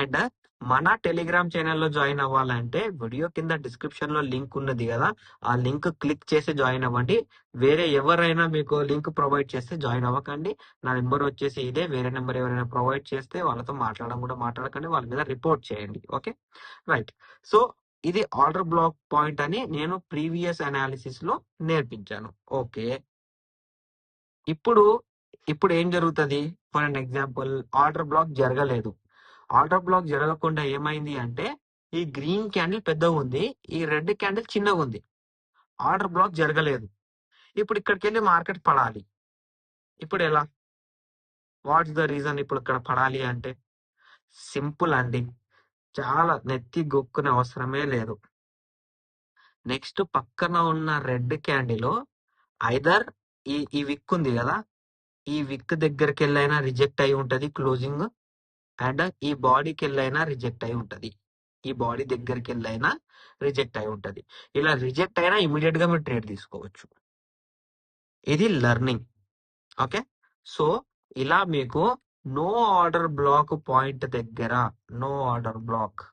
And మన Telegram ఛానల్లో join అవ్వాలంటే వీడియో కింద డిస్క్రిప్షన్ లో లింక్ ఉన్నది కదా, ఆ లింక్ క్లిక్ చేసి జాయిన్ అవ్వండి. వేరే ఎవరైనా మీకు లింక్ ప్రొవైడ్ చేస్తే జాయిన్ అవ్వకండి. నా నెంబర్ వచ్చేసి ఇదే. వేరే నెంబర్ ఎవరైనా ప్రొవైడ్ చేస్తే వాళ్ళతో మాట్లాడకండి, వాళ్ళ మీద రిపోర్ట్ చేయండి. Okay, right. సో ఇది ఆర్డర్ బ్లాక్ పాయింట్ అని నేను ప్రీవియస్ అనాలిసిస్ లో నేర్పించాను. ఓకే, ఇప్పుడు ఇప్పుడు ఏం జరుగుతుంది? For an example, order black జరగలేదు. ఆర్డర్ బ్లాక్ జరగకుండా ఏమైంది అంటే, ఈ గ్రీన్ క్యాండిల్ పెద్దగా ఉంది, ఈ రెడ్ క్యాండిల్ చిన్నగా ఉంది. ఆర్డర్ బ్లాక్ జరగలేదు. ఇప్పుడు ఇక్కడికి వెళ్ళి మార్కెట్ పడాలి. ఇప్పుడు ఎలా? వాట్స్ ద రీజన్ ఇప్పుడు ఇక్కడ పడాలి అంటే? సింపుల్ అండి, చాలా నెత్తి గొక్కునే అవసరమే లేదు. నెక్స్ట్ పక్కన ఉన్న రెడ్ క్యాండిల్ ఐదర్ ఈ విక్ ఉంది కదా, ఈ విక్ దగ్గరికి వెళ్ళైనా రిజెక్ట్ అయి ఉంటది క్లోజింగ్, అండ్ ఈ బాడీకి వెళ్ళైనా రిజెక్ట్ అయి ఉంటది, ఈ బాడీ దగ్గరికి వెళ్ళైనా రిజెక్ట్ అయి ఉంటది. ఇలా రిజెక్ట్ అయినా ఇమీడియట్ గా మీరు ట్రేడ్ తీసుకోవచ్చు. ఇది లెర్నింగ్. ఓకే, సో ఇలా మీకు నో ఆర్డర్ బ్లాక్ పాయింట్ దగ్గర, నో ఆర్డర్ బ్లాక్